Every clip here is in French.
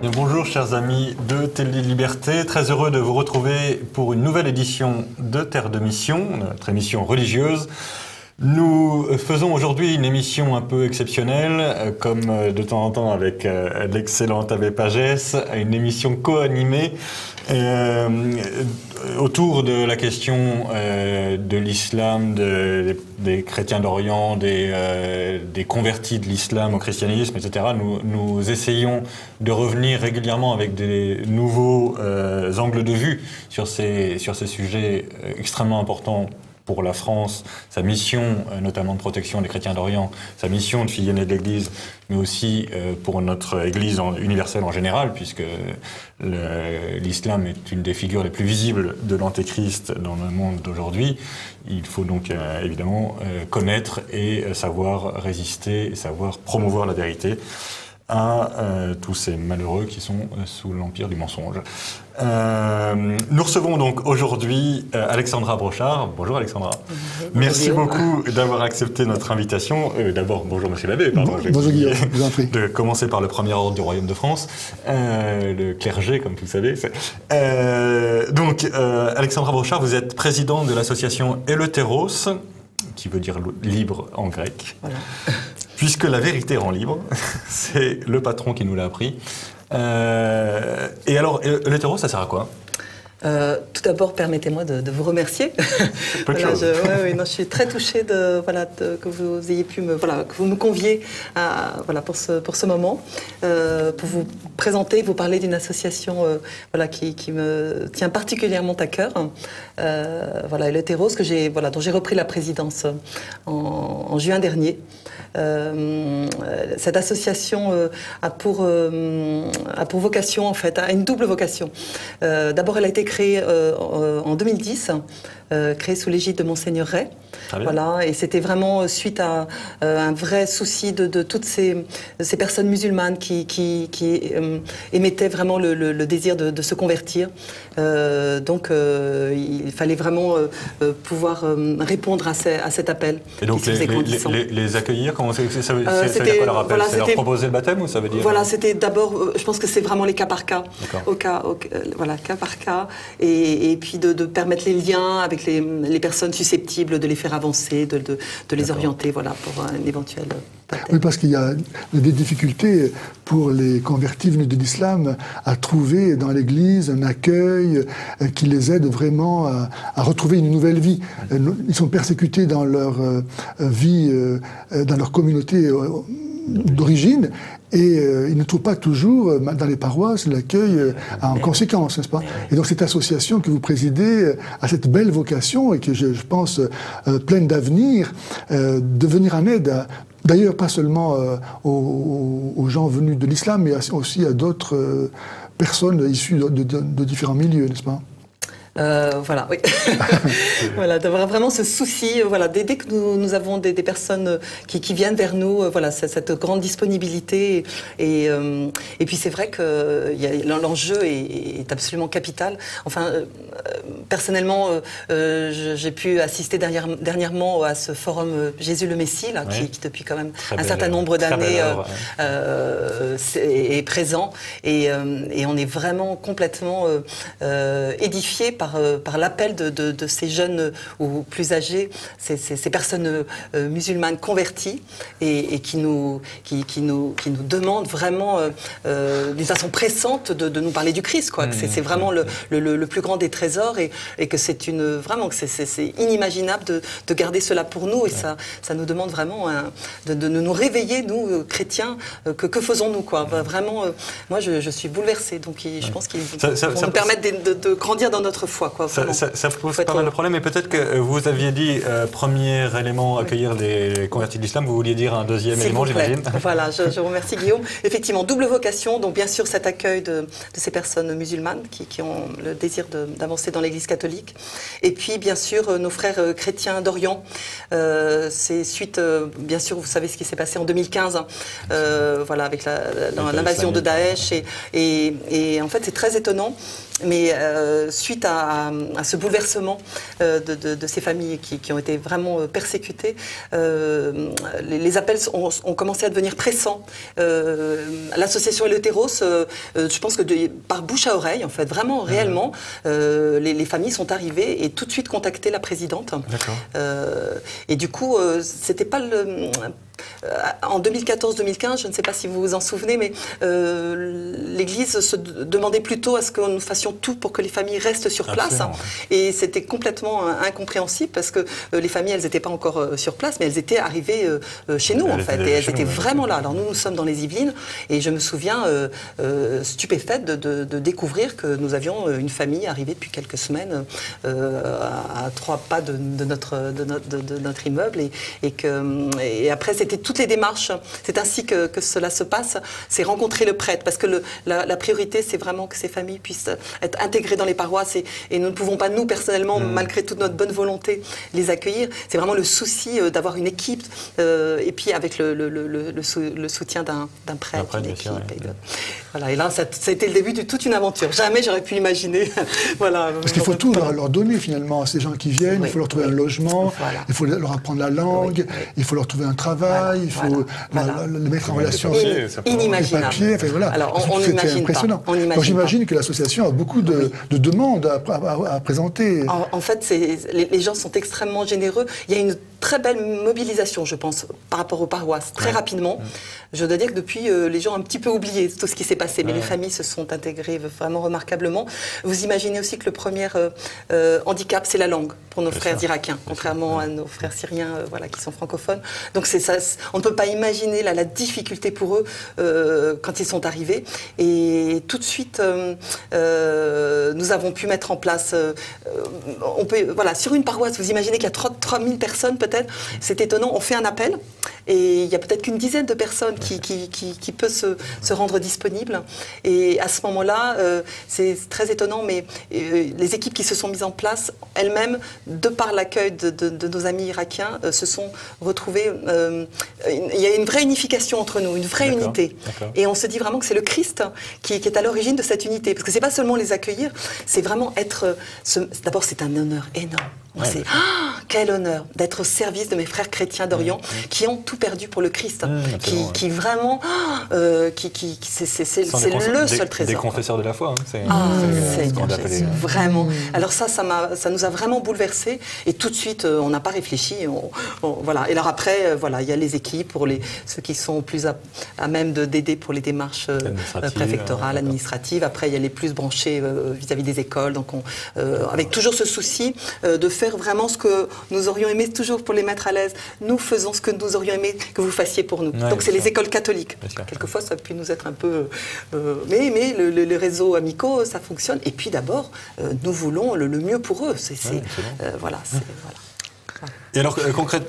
Bien, bonjour chers amis de Télé Liberté, très heureux de vous retrouver pour une nouvelle édition de Terre de Mission, notre émission religieuse. Nous faisons aujourd'hui une émission un peu exceptionnelle, comme de temps en temps avec l'excellent Abbé Pagès, une émission co-animée autour de la question de l'islam, des chrétiens d'Orient, des convertis de l'islam au christianisme, etc. Nous essayons de revenir régulièrement avec des nouveaux angles de vue sur ces sujets extrêmement importants pour la France, sa mission notamment de protection des chrétiens d'Orient, sa mission de fille aînée de l'Église, mais aussi pour notre Église universelle en général, puisque l'islam est une des figures les plus visibles de l'Antéchrist dans le monde d'aujourd'hui. Il faut donc évidemment connaître et savoir résister, et savoir promouvoir la vérité à tous ces malheureux qui sont sous l'empire du mensonge. Nous recevons donc aujourd'hui Alexandra Brochard. Bonjour Alexandra. Merci beaucoup d'avoir accepté notre invitation. D'abord, bonjour Monsieur l'abbé. Bonjour Guillaume, je vous en prie. De commencer par le premier ordre du Royaume de France, le clergé, comme vous le savez. Donc, Alexandra Brochard, vous êtes présidente de l'association Eleutheros, qui veut dire libre en grec. Voilà. Puisque la vérité rend libre, c'est le patron qui nous l'a appris. Et alors, Eleutheros, ça sert à quoi ? Tout d'abord, permettez-moi de vous remercier. Je suis très touchée que vous ayez pu que vous me conviez pour ce moment, pour vous présenter, vous parler d'une association qui me tient particulièrement à cœur. Eleutheros, dont j'ai repris la présidence en juin dernier. Cette association a pour vocation, en fait, a une double vocation. D'abord, elle a été créée en 2010, créée sous l'égide de Monseigneur Ray. Voilà, et c'était vraiment suite à un vrai souci de toutes ces personnes musulmanes qui émettaient vraiment le désir de se convertir. Donc, il fallait vraiment pouvoir répondre à cet appel. Et donc, les accueillir, comment ça veut dire quoi leur appel? C'est leur proposer le baptême ou ça veut dire... Voilà, c'était d'abord, je pense que c'est vraiment les cas par cas. Cas par cas. Et puis de permettre les liens avec les personnes susceptibles, de les faire avancer, de les orienter pour un éventuel baptême. Oui, parce qu'il y a des difficultés pour les convertis venus de l'islam à trouver dans l'Église un accueil qui les aide vraiment à retrouver une nouvelle vie. Ils sont persécutés dans leur vie, dans leur communauté d'origine, et ils ne trouvent pas toujours dans les paroisses l'accueil en conséquence, n'est-ce pas? Et donc cette association que vous présidez a cette belle vocation et que je pense pleine d'avenir, de venir en aide d'ailleurs pas seulement aux gens venus de l'islam, mais aussi à d'autres personnes issues de différents milieux, n'est-ce pas? Oui. D'avoir vraiment ce souci, dès que nous avons des personnes qui viennent vers nous, cette grande disponibilité. Et puis c'est vrai que l'enjeu est absolument capital. Enfin, personnellement, j'ai pu assister dernièrement à ce forum Jésus le Messie, qui depuis quand même un certain nombre d'années est présent. Et on est vraiment complètement édifiés par l'appel de ces jeunes ou plus âgés, ces personnes musulmanes converties et qui nous demandent vraiment d'une façon pressante de nous parler du Christ, quoi. C'est vraiment le plus grand des trésors et que c'est inimaginable de garder cela pour nous, et ça nous demande vraiment de nous réveiller, nous chrétiens, que faisons-nous, quoi. Vraiment, moi je suis bouleversée, donc je pense qu'ils vont nous permettre de grandir dans notre foi, quoi. Ça pose pas mal de problèmes, et peut-être que vous aviez dit, premier élément, accueillir les convertis de l'islam, vous vouliez dire un deuxième élément, j'imagine. Voilà, je vous remercie Guillaume. Effectivement, double vocation, donc bien sûr cet accueil de ces personnes musulmanes qui ont le désir d'avancer dans l'Église catholique, et puis bien sûr nos frères chrétiens d'Orient. C'est suite, bien sûr, vous savez ce qui s'est passé en 2015, avec l'invasion de Daesh, et en fait c'est très étonnant. mais suite à ce bouleversement de ces familles qui ont été vraiment persécutées, les appels ont commencé à devenir pressants. L'association Eleutéros, je pense que par bouche à oreille, en fait, vraiment, réellement, les familles sont arrivées et tout de suite contacté la présidente. Et du coup, c'était pas le... En 2014-2015, je ne sais pas si vous vous en souvenez, mais l'Église se demandait plutôt à ce que nous fassions tout pour que les familles restent sur place. Et c'était complètement incompréhensible parce que les familles, elles n'étaient pas encore sur place, mais elles étaient arrivées chez nous, en fait. Et elles étaient vraiment là. Alors nous sommes dans les Yvelines et je me souviens stupéfaite de découvrir que nous avions une famille arrivée depuis quelques semaines à 3 pas de notre immeuble. Et après, c'était toutes les démarches, c'est ainsi que cela se passe, c'est rencontrer le prêtre, parce que la priorité, c'est vraiment que ces familles puissent être intégrées dans les paroisses, et nous ne pouvons pas, nous, personnellement, malgré toute notre bonne volonté, les accueillir. C'est vraiment le souci d'avoir une équipe, et puis avec le soutien d'un prêtre, d'une équipe. Voilà, et là, ça a été le début de toute une aventure. Jamais j'aurais pu imaginer. Voilà, parce qu'il faut tout leur donner, finalement, à ces gens qui viennent. Il faut leur trouver un logement, il faut leur apprendre la langue, il faut leur trouver un travail, il faut les mettre en relation avec les papiers. Enfin, voilà. C'est impressionnant. Donc j'imagine que l'association a beaucoup de demandes à présenter. En fait, les gens sont extrêmement généreux. Il y a une très belle mobilisation, je pense, par rapport aux paroisses, très rapidement. Je dois dire que depuis, les gens ont un petit peu oublié tout ce qui s'est passé, mais les familles se sont intégrées vraiment remarquablement. Vous imaginez aussi que le premier handicap, c'est la langue pour nos frères irakiens, contrairement à nos frères syriens qui sont francophones. Donc c'est ça, on ne peut pas imaginer la difficulté pour eux quand ils sont arrivés. Et tout de suite, nous avons pu mettre en place, sur une paroisse, vous imaginez qu'il y a 3000 personnes peut-être, c'est étonnant, on fait un appel et il n'y a peut-être qu'une dizaine de personnes qui peut se rendre disponibles. Et à ce moment-là, c'est très étonnant, mais les équipes qui se sont mises en place, elles-mêmes, de par l'accueil de nos amis irakiens, se sont retrouvées... il y a une vraie unification entre nous, une vraie unité. Et on se dit vraiment que c'est le Christ qui est à l'origine de cette unité. Parce que ce n'est pas seulement les accueillir, c'est vraiment être... D'abord, c'est un honneur énorme. Quel honneur d'être au service de mes frères chrétiens d'Orient qui ont tout perdu pour le Christ, qui vraiment, c'est le seul trésor. Des confesseurs de la foi, c'est vraiment. Alors ça nous a vraiment bouleversés et tout de suite on n'a pas réfléchi. Voilà. Et alors après, il y a les équipes pour ceux qui sont plus à même d'aider pour les démarches préfectorales, administratives. Après, il y a les plus branchés vis-à-vis des écoles. Donc avec toujours ce souci de faire vraiment ce que nous aurions aimé toujours pour les mettre à l'aise. Nous faisons ce que nous aurions aimé que vous fassiez pour nous. Donc c'est les écoles catholiques. Quelquefois ça a pu nous être un peu... mais le réseau amicaux, ça fonctionne. Et puis d'abord, nous voulons le mieux pour eux. Et alors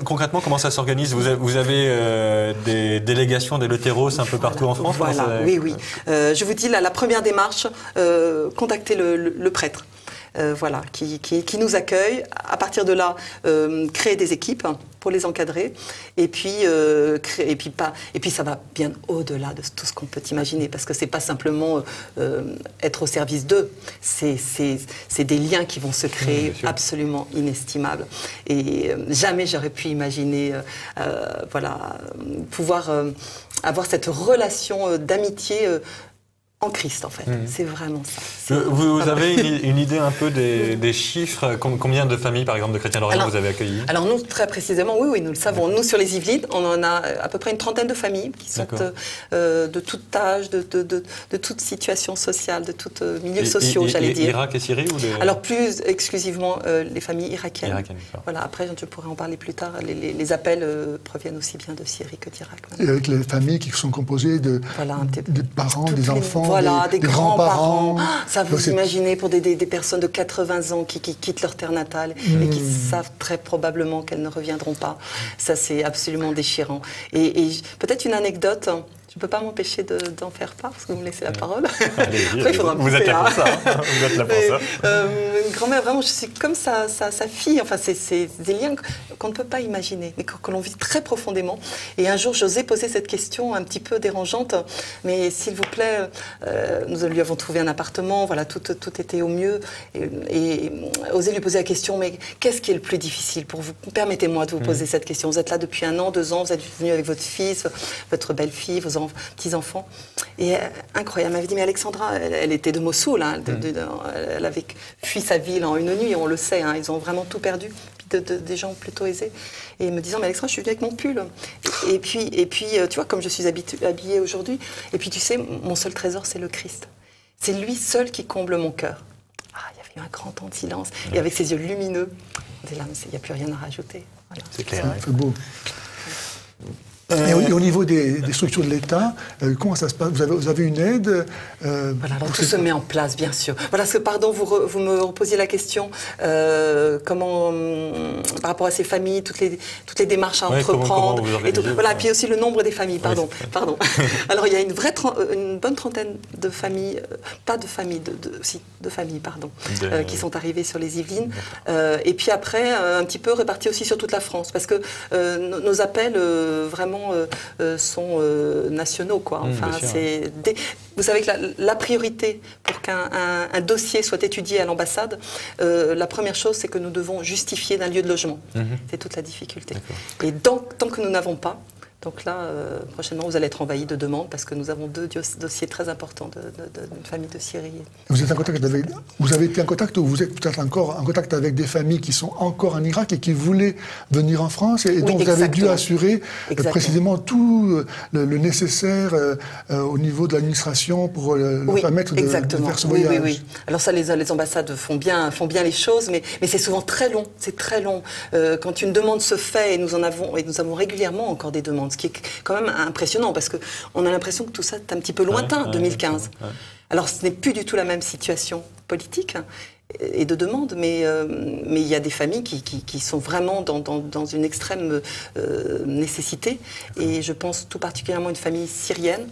concrètement, comment ça s'organise? Vous avez des délégations d'Eleutéros un peu partout en France? Oui. Je vous dis, la première démarche, contacter le prêtre. Qui nous accueille. À partir de là, créer des équipes pour les encadrer. Et puis ça va bien au-delà de tout ce qu'on peut imaginer, parce que c'est pas simplement être au service d'eux. C'est des liens qui vont se créer absolument inestimables. Et jamais j'aurais pu imaginer pouvoir avoir cette relation d'amitié en Christ, en fait. C'est vraiment ça. Vous avez une idée un peu des chiffres? Combien de familles, par exemple, de chrétiens d'Orient vous avez accueillis? Alors nous, très précisément, oui, nous le savons. Nous, sur les Yvelines, on en a à peu près une trentaine de familles qui sont de tout âge, de toute situation sociale, de tout milieu social, j'allais dire. Irak et Syrie Alors plus exclusivement les familles irakiennes. Après, je pourrais en parler plus tard. Les appels proviennent aussi bien de Syrie que d'Irak. Et avec les familles qui sont composées des parents, des enfants, des grands-parents. Ça, vous imaginez, pour des personnes de 80 ans qui quittent leur terre natale et qui savent très probablement qu'elles ne reviendront pas. Ça, c'est absolument déchirant. Et peut-être une anecdote, Je ne peux pas m'empêcher d'en faire part, parce que vous me laissez la parole. Allez-y, Après, il faudra vous êtes là pour ça. Hein. Vous êtes là pour ça. Une grand-mère, vraiment, je suis comme sa fille. Enfin, c'est des liens qu'on ne peut pas imaginer, mais que l'on vit très profondément. Et un jour, j'osais poser cette question un petit peu dérangeante. Mais s'il vous plaît, nous lui avons trouvé un appartement, voilà, tout était au mieux. Et oser lui poser la question, mais qu'est-ce qui est le plus difficile pour vous? Permettez-moi de vous poser cette question. Vous êtes là depuis 1 an, 2 ans, vous êtes venu avec votre fils, votre belle-fille, vos petits-enfants. Et incroyable, elle m'avait dit, mais Alexandra, elle était de Mossoul, hein, elle avait fui sa ville en 1 nuit, on le sait, hein, ils ont vraiment tout perdu, des gens plutôt aisés. Et me disant, mais Alexandra, je suis venue avec mon pull. Et puis tu vois, comme je suis habillée aujourd'hui, et puis tu sais, mon seul trésor, c'est le Christ. C'est lui seul qui comble mon cœur. Ah, il y avait eu un grand temps de silence, et avec ses yeux lumineux, on était là, mais il n'y a plus rien à rajouter. Voilà. C'est clair. C'est beau. Et au niveau des structures de l'État, comment ça se passe? Vous avez une aide Voilà, alors tout se met en place, bien sûr. Voilà, pardon, vous me reposiez la question, comment, par rapport à ces familles, toutes les démarches à entreprendre. Comment vous et tout, voilà, ouais. et puis aussi le nombre des familles, pardon. Oui, pardon. Alors, il y a une bonne trentaine de familles, pas de familles, de familles, pardon, qui sont arrivées sur les Yvelines. Et puis après, un petit peu réparties aussi sur toute la France, parce que nos appels, vraiment, sont nationaux, quoi. Enfin, vous savez que la priorité pour qu'un dossier soit étudié à l'ambassade, la première chose, c'est que nous devons justifier d'un lieu de logement. C'est toute la difficulté. Et tant que nous n'avons pas, donc là, prochainement, vous allez être envahis de demandes parce que nous avons 2 dossiers très importants d'une famille de Syrie. Vous avez été en contact ou vous êtes peut-être encore en contact avec des familles qui sont encore en Irak et qui voulaient venir en France et dont vous avez dû assurer précisément tout le nécessaire au niveau de l'administration pour leur permettre de faire ce voyage. Oui. Alors ça, les ambassades font bien les choses, mais c'est souvent très long. C'est très long. Quand une demande se fait, et nous avons régulièrement encore des demandes, ce qui est quand même impressionnant, parce qu'on a l'impression que tout ça est un petit peu lointain, 2015. Alors ce n'est plus du tout la même situation politique et de demande, mais il y a des familles qui sont vraiment dans une extrême nécessité, et je pense tout particulièrement à une famille syrienne.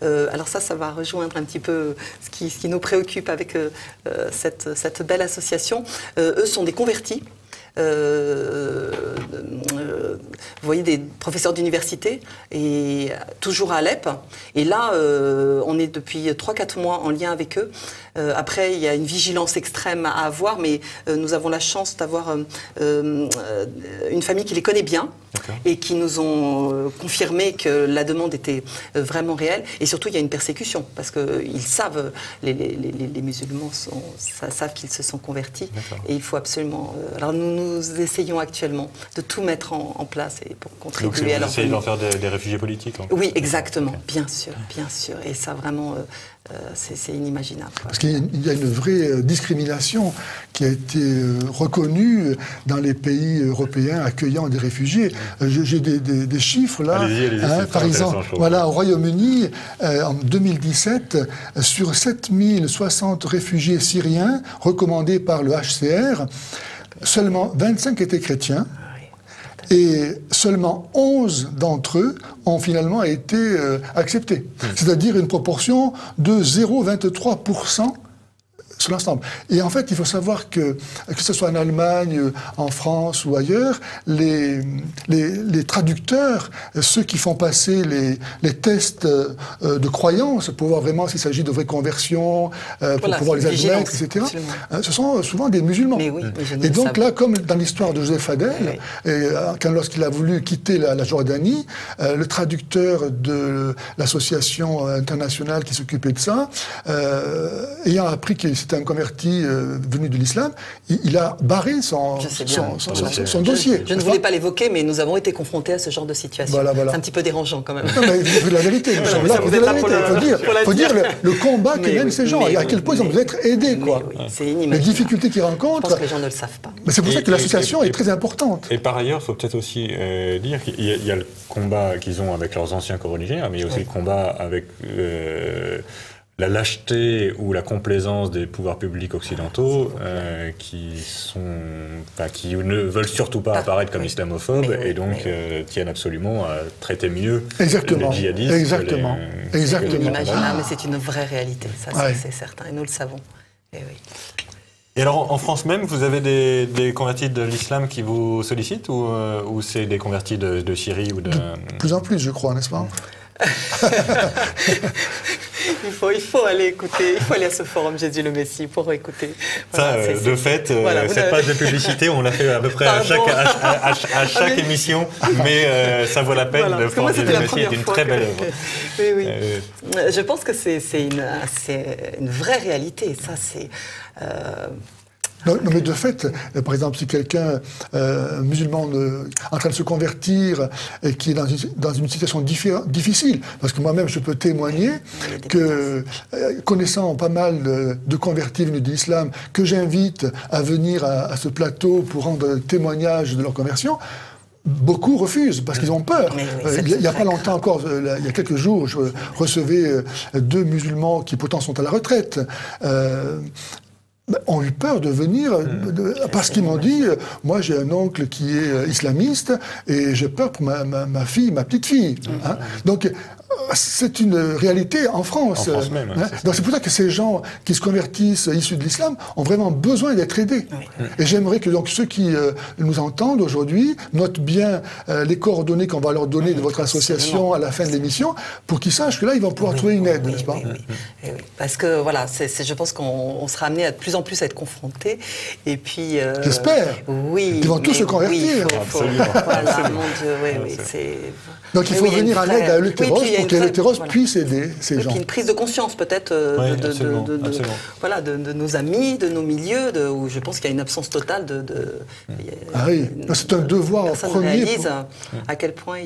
Alors ça va rejoindre un petit peu ce qui nous préoccupe avec cette belle association. Eux sont des convertis. Vous voyez, des professeurs d'université, et toujours à Alep. Et là, on est depuis 3-4 mois en lien avec eux. Après, il y a une vigilance extrême à avoir, mais nous avons la chance d'avoir une famille qui les connaît bien et qui nous ont confirmé que la demande était vraiment réelle. Et surtout, il y a une persécution, parce qu'ils savent, les musulmans savent qu'ils se sont convertis. Et il faut absolument... alors nous essayons actuellement de tout mettre en place et pour contribuer à leur... Donc vous essayez d'en faire des réfugiés politiques, hein. Oui, exactement, bien sûr. Et ça, vraiment... c'est inimaginable. Parce qu'il y a une vraie discrimination qui a été reconnue dans les pays européens accueillant des réfugiés. J'ai des chiffres là. Allez-y, par exemple, voilà, au Royaume-Uni, en 2017, sur 7060 réfugiés syriens recommandés par le HCR, seulement 25 étaient chrétiens. Et seulement 11 d'entre eux ont finalement été acceptés. C'est-à-dire une proportion de 0,23% sur l'ensemble. Et en fait, il faut savoir que ce soit en Allemagne, en France ou ailleurs, les traducteurs, ceux qui font passer les tests de croyance pour voir vraiment s'il s'agit de vraies conversions, pour pouvoir les admettre, etc., ce sont souvent des musulmans. Et donc là, comme dans l'histoire de Joseph Adel, lorsqu'il a voulu quitter la Jordanie, le traducteur de l'association internationale qui s'occupait de ça, ayant appris qu'il c'était un converti venu de l'islam, il a barré son dossier. Je ne voulais pas l'évoquer, mais nous avons été confrontés à ce genre de situation. Voilà. C'est un petit peu dérangeant quand même. Non, mais c'est la vérité. Nous sommes là pour dire la vérité. Il faut dire le combat que mènent ces gens et à quel point ils ont besoin d'être aidés. C'est inimaginable. Les difficultés qu'ils rencontrent. Je pense que les gens ne le savent pas. Mais c'est pour ça que l'association est très importante. Et par ailleurs, il faut peut-être aussi dire qu'il y a le combat qu'ils ont avec leurs anciens coreligionnaires, mais il y a aussi le combat avec la lâcheté ou la complaisance des pouvoirs publics occidentaux qui ne veulent surtout pas apparaître comme islamophobes et donc tiennent absolument à traiter mieux les djihadistes. Exactement. C'est inimaginable, mais c'est une vraie réalité, ça c'est certain, et nous le savons. Et oui. Et alors, en France même, vous avez des convertis de l'islam qui vous sollicitent ou c'est des convertis de Syrie ou de... plus en plus, je crois, n'est-ce pas? Il faut aller écouter, il faut aller à ce forum Jésus le Messie pour écouter. Voilà, ça, de fait, cette page de publicité, on l'a fait à peu près à chaque émission, mais ça vaut la peine. Le forum Jésus le Messie est une très belle œuvre. Oui. Je pense que c'est une vraie réalité. Ça, c'est... Non, mais de fait, par exemple, si quelqu'un musulman en train de se convertir et qui est dans une situation difficile, parce que moi-même je peux témoigner que connaissant pas mal de convertis venus de l'islam que j'invite à venir à ce plateau pour rendre témoignage de leur conversion, beaucoup refusent parce qu'ils ont peur. Il n'y a pas longtemps encore, il y a quelques jours, je recevais 2 musulmans qui pourtant sont à la retraite. Ont eu peur de venir parce qu'ils m'ont dit moi j'ai un oncle qui est islamiste et j'ai peur pour ma fille, ma petite fille. Hein. Donc c'est une réalité en France. En France même. Hein. Donc c'est pour ça que ces gens qui se convertissent issus de l'islam ont vraiment besoin d'être aidés. Et j'aimerais que donc ceux qui nous entendent aujourd'hui notent bien les coordonnées qu'on va leur donner de votre association à la fin de l'émission pour qu'ils sachent que là ils vont pouvoir trouver une aide, n'est-ce pas? Oui. Parce que voilà, je pense qu'on sera amené à de plus en plus à être confrontés. Et puis. J'espère. Oui. Ils vont tous se convertir. Absolument. Voilà, mon Dieu, oui. Donc il faut venir en aide à Eleutéros pour qu'Eleutéros puisse aider ces gens. Et puis une prise de conscience peut-être de nos amis, de nos milieux, où je pense qu'il y a une absence totale de ah oui, c'est un devoir premier. Réalise à quel point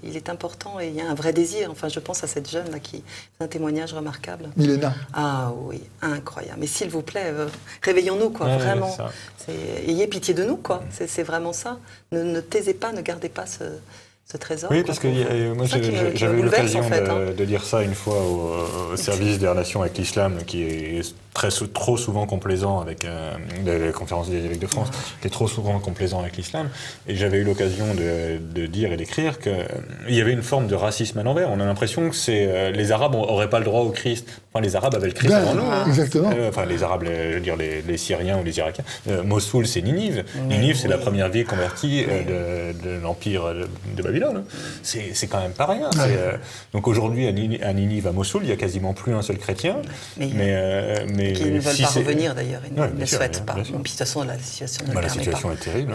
il est important et il y a un vrai désir. Enfin, je pense à cette jeune là qui fait un témoignage remarquable. Milena. Ah oui, incroyable. Mais s'il vous plaît, réveillons-nous, quoi, vraiment. Ayez pitié de nous, quoi. C'est vraiment ça. Ne taisez pas, ne gardez pas ce trésor. Oui, parce que moi j'avais eu l'occasion de dire ça une fois au service des relations avec l'islam, qui est trop souvent complaisant avec la conférence des évêques de France, qui est trop souvent complaisant avec l'islam, et j'avais eu l'occasion de dire et d'écrire qu'il y avait une forme de racisme à l'envers. On a l'impression que les Arabes n'auraient pas le droit au Christ. Enfin, les Arabes avaient le Christ avant nous. Exactement. Enfin, les Arabes, je veux dire les Syriens ou les Irakiens. Mossoul, c'est Ninive. Ninive, c'est la première ville convertie de l'Empire de Babylone. C'est quand même pas rien. Donc aujourd'hui, à Ninive, à Mossoul, il n'y a quasiment plus un seul chrétien. Mais qui ne veulent pas revenir d'ailleurs, ils ne souhaitent pas. Puis de toute façon, la situation ne le permet pas. La situation est terrible.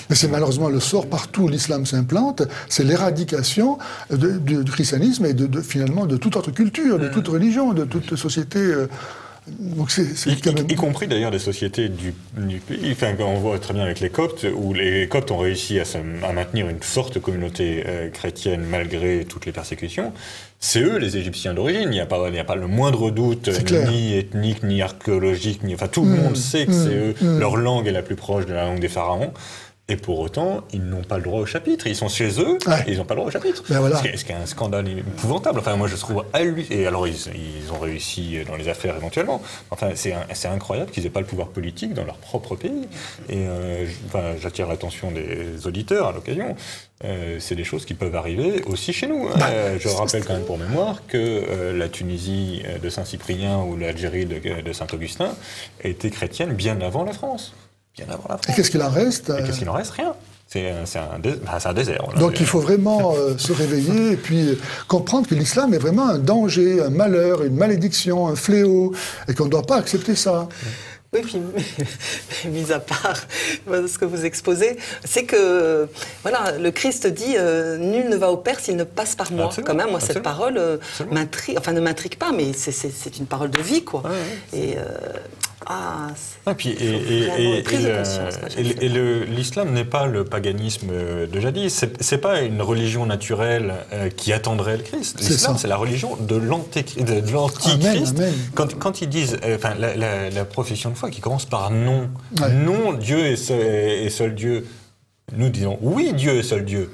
Mais c'est malheureusement le sort partout où l'islam s'implante, c'est l'éradication du christianisme et finalement de toute autre culture, de toute religion, de toute société. Donc y compris d'ailleurs des sociétés du pays. Enfin, on voit très bien avec les Coptes, où les Coptes ont réussi à maintenir une forte communauté chrétienne malgré toutes les persécutions. C'est eux les Égyptiens d'origine. Il n'y a pas le moindre doute, ni ethnique, ni archéologique, enfin tout le monde sait que c'est eux. Leur langue est la plus proche de la langue des pharaons. Et pour autant, ils n'ont pas le droit au chapitre. Ils sont chez eux et ils n'ont pas le droit au chapitre. Voilà. Ce qui est un scandale épouvantable. Enfin, moi, je trouve et alors, ils ont réussi dans les affaires éventuellement. Enfin, c'est incroyable qu'ils n'aient pas le pouvoir politique dans leur propre pays. Et j'attire l'attention des auditeurs à l'occasion. C'est des choses qui peuvent arriver aussi chez nous. Je rappelle quand même pour mémoire que la Tunisie de Saint-Cyprien ou l'Algérie de Saint-Augustin était chrétienne bien avant la France. Et qu'est-ce qu'il en reste? Qu'est-ce qu'il en reste? Rien. C'est un désert. Donc il faut vraiment se réveiller et puis comprendre que l'islam est vraiment un danger, un malheur, une malédiction, un fléau, et qu'on ne doit pas accepter ça. Oui, puis, mis à part ce que vous exposez, c'est que voilà, le Christ dit nul ne va au Père s'il ne passe par moi. Quand même, moi, cette parole m'intrigue, enfin ne m'intrigue pas, mais c'est une parole de vie, quoi. Et l'islam n'est pas le paganisme de jadis. C'est pas une religion naturelle qui attendrait le Christ. L'islam, c'est la religion de l'antichrist. Quand ils disent, la profession de foi qui commence par non, non, Dieu est seul Dieu. Nous disons oui, Dieu est seul Dieu.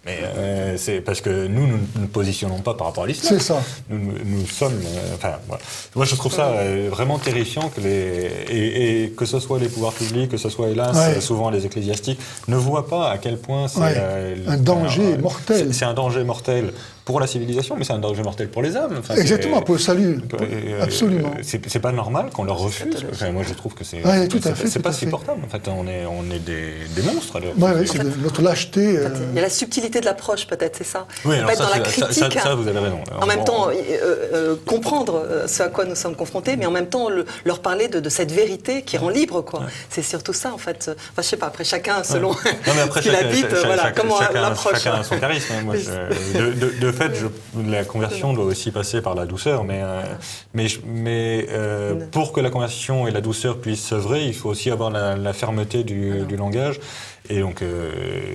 Mais c'est parce que nous ne positionnons pas par rapport à l'islam. C'est ça. Nous sommes... enfin, voilà. Moi, je trouve ça vraiment terrifiant et que ce soit les pouvoirs publics, que ce soit, hélas, souvent les ecclésiastiques, ne voient pas à quel point c'est... un danger mortel. C'est un danger mortel pour la civilisation, mais c'est un danger mortel pour les âmes. Enfin, exactement, pour le salut. Absolument. C'est pas normal qu'on leur refuse. Enfin, moi, je trouve que c'est pas supportable. En fait, on est des monstres. Oui, c'est notre lâcheté. Il y a la subtilité de l'approche, peut-être, c'est ça. Oui, alors être dans la critique. Ça, vous avez raison. En même temps, comprendre ce à quoi nous sommes confrontés, mais en même temps, leur parler de cette vérité qui rend libre, quoi. Ouais. C'est surtout ça, en fait. Enfin, je sais pas, après, chacun, selon ce qu'il habite, comment l'approche. Chacun a son charisme. Moi, de fait, la conversion doit aussi passer par la douceur, mais pour que la conversion et la douceur puissent s'œuvrer, il faut aussi avoir la fermeté du langage. Et donc,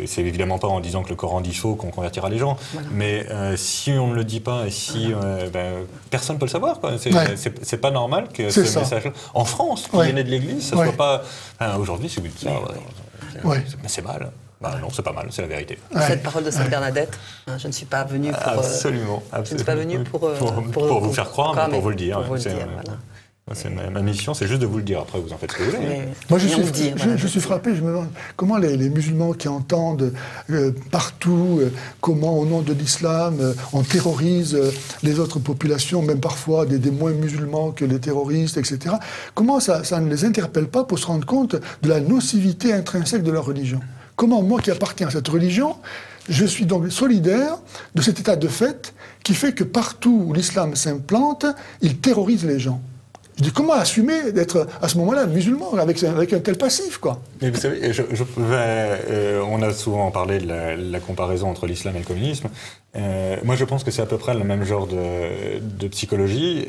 c'est évidemment pas en disant que le Coran dit faux qu'on convertira les gens, mais si on ne le dit pas et si personne ne peut le savoir, quoi. C'est pas normal que ce message, en France, qui est né de l'Église, ça soit pas. Aujourd'hui, si vous dites ça, c'est mal. Bah non, c'est pas mal, c'est la vérité. Cette parole de Sainte Bernadette, je ne suis pas venue pour... Absolument. Je ne suis pas venue pour vous faire croire, mais pour vous le dire. Ma mission, c'est juste de vous le dire. Après, vous en faites ce que vous voulez. Moi, je suis frappé. Je me demande comment les musulmans qui entendent partout comment, au nom de l'islam, on terrorise les autres populations, même parfois des moins musulmans que les terroristes, etc. Comment ça ne les interpelle pas pour se rendre compte de la nocivité intrinsèque de leur religion? Comment, moi qui appartiens à cette religion, je suis donc solidaire de cet état de fait qui fait que partout où l'islam s'implante, il terrorise les gens. Je dis, comment assumer d'être à ce moment-là musulman avec un tel passif, quoi? Mais vous savez, on a souvent parlé de la comparaison entre l'islam et le communisme. Moi, je pense que c'est à peu près le même genre de psychologie.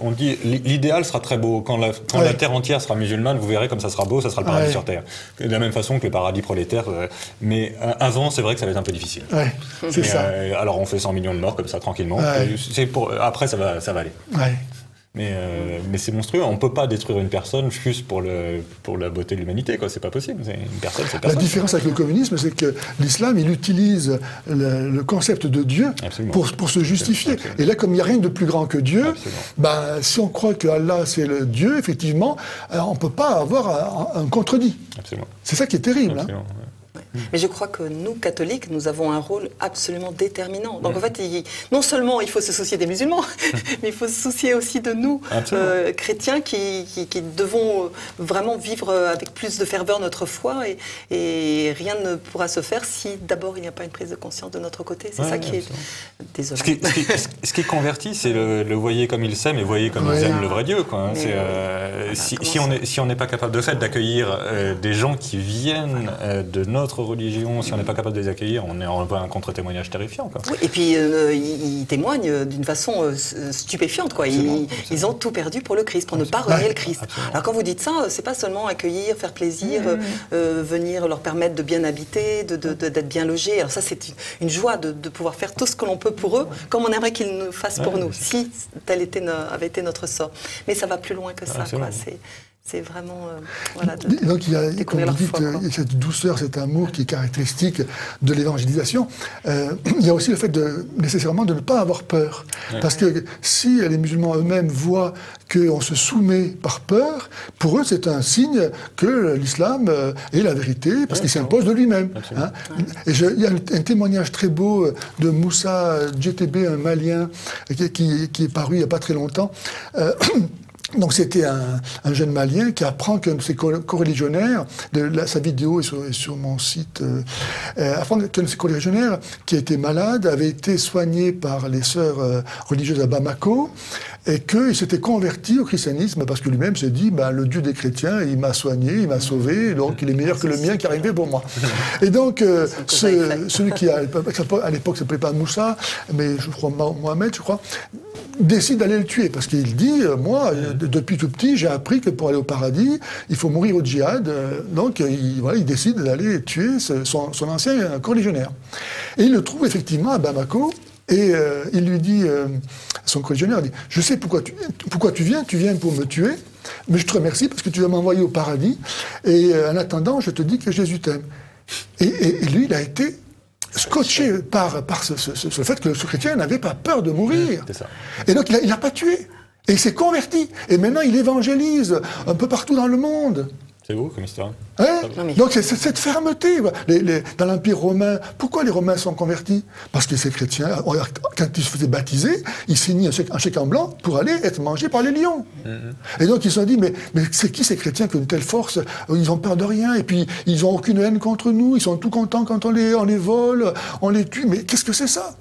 On dit l'idéal sera très beau. Quand la terre entière sera musulmane, vous verrez comme ça sera beau, ça sera le paradis sur terre. De la même façon que le paradis prolétaire. Mais avant, c'est vrai que ça va être un peu difficile. C'est ça. Alors, on fait 100 millions de morts comme ça, tranquillement. Après, ça va aller. Mais c'est monstrueux. On ne peut pas détruire une personne juste pour la beauté de l'humanité, quoi. C'est pas possible. Une personne, c'est personne. La différence avec le communisme, c'est que l'islam, il utilise le concept de Dieu pour se justifier. Et là, comme il n'y a rien de plus grand que Dieu, si on croit que Allah, c'est le Dieu, effectivement, on ne peut pas avoir un contredit. C'est ça qui est terrible. Mais je crois que nous, catholiques, nous avons un rôle absolument déterminant. Donc en fait, non seulement il faut se soucier des musulmans, mais il faut se soucier aussi de nous, chrétiens, qui devons vraiment vivre avec plus de ferveur notre foi, et rien ne pourra se faire si d'abord il n'y a pas une prise de conscience de notre côté. C'est ça qui est désolant. Ce qui convertit, c'est le voyer comme il s'aime et voyer comme ils aiment le vrai Dieu, quoi. Si on n'est pas capable de fait d'accueillir des gens qui viennent de notre religion, si on n'est pas capable de les accueillir, on envoie un contre-témoignage terrifiant, quoi. Oui, et puis ils témoignent d'une façon stupéfiante, quoi. Ils ont tout perdu pour le Christ, pour ne pas renier le Christ. Alors quand vous dites ça, c'est pas seulement accueillir, faire plaisir, venir leur permettre de bien habiter, d'être bien logés. Alors ça, c'est une joie de pouvoir faire tout ce que l'on peut pour eux, comme on aimerait qu'ils nous fassent pour nous, si tel avait été notre sort. Mais ça va plus loin que ça, quoi. C'est vraiment... Donc il y a, comme vous dites, il y a cette douceur, cet amour qui est caractéristique de l'évangélisation. Il y a aussi le fait nécessairement de ne pas avoir peur. Parce que si les musulmans eux-mêmes voient qu'on se soumet par peur, pour eux c'est un signe que l'islam est la vérité, parce qu'il s'impose de lui-même. Et il y a un témoignage très beau de Moussa GTB, un Malien, qui est paru il n'y a pas très longtemps. Donc c'était un jeune Malien qui apprend qu'un de ses coreligionnaires, sa vidéo est sur mon site, apprend qu'un de ses coreligionnaires qui était malade avait été soigné par les sœurs religieuses à Bamako et qu'il s'était converti au christianisme parce que lui-même s'est dit, le Dieu des chrétiens, il m'a soigné, il m'a sauvé, donc il est meilleur que le mien qui est arrivé pour moi. Et donc celui qui à l'époque ne s'appelait pas Moussa, mais je crois Mohamed, décide d'aller le tuer, parce qu'il dit, moi, depuis tout petit, j'ai appris que pour aller au paradis, il faut mourir au djihad, donc il décide d'aller tuer son ancien coreligionnaire. Et il le trouve effectivement à Bamako, et il lui dit, son coreligionnaire dit, je sais pourquoi tu viens pour me tuer, mais je te remercie parce que tu vas m'envoyer au paradis, et en attendant, je te dis que Jésus t'aime. Et lui, il a été scotché par ce fait que ce chrétien n'avait pas peur de mourir. C'est ça. Et donc il n'a pas tué. Et il s'est converti. Et maintenant il évangélise un peu partout dans le monde. C'est beau comme histoire. Hein? Donc c'est cette fermeté. Dans l'Empire romain, pourquoi les Romains sont convertis? Parce que ces chrétiens, quand ils se faisaient baptiser, ils signaient un chèque en blanc pour aller être mangés par les lions. Et donc ils se sont dit, mais c'est qui ces chrétiens qui ont une telle force? Ils ont peur de rien, et puis ils n'ont aucune haine contre nous, ils sont tout contents quand on les vole, on les tue. Mais qu'est-ce que c'est ça?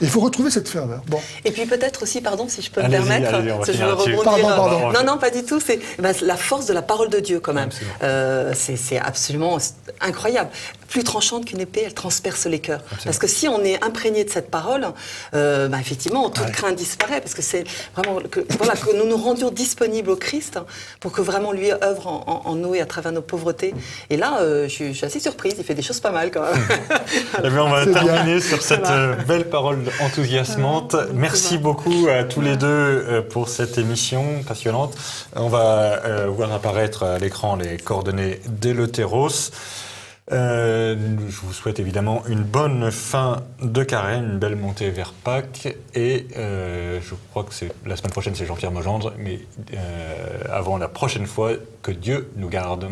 Il faut retrouver cette ferveur. Bon. Et puis peut-être aussi, pardon, si je peux me Allez-y, permettre, on va je veux finir là-dessus. rebondir. Pardon. Non, pas du tout. C'est la force de la parole de Dieu quand même. C'est absolument incroyable. Plus tranchante qu'une épée, elle transperce les cœurs. Absolument. Parce que si on est imprégné de cette parole, effectivement, toute crainte disparaît. Parce que c'est vraiment que nous nous rendions disponibles au Christ pour que vraiment lui œuvre en nous et à travers nos pauvretés. Et là, je suis assez surprise. Il fait des choses pas mal quand même. Eh bien, on va terminer sur cette belle parole enthousiasmante. Merci beaucoup à tous les deux pour cette émission passionnante. On va voir apparaître à l'écran les coordonnées d'Eleutéros. Je vous souhaite évidemment une bonne fin de carême, une belle montée vers Pâques. Et je crois que la semaine prochaine, c'est Jean-Pierre Mogendre. Mais avant la prochaine fois, que Dieu nous garde.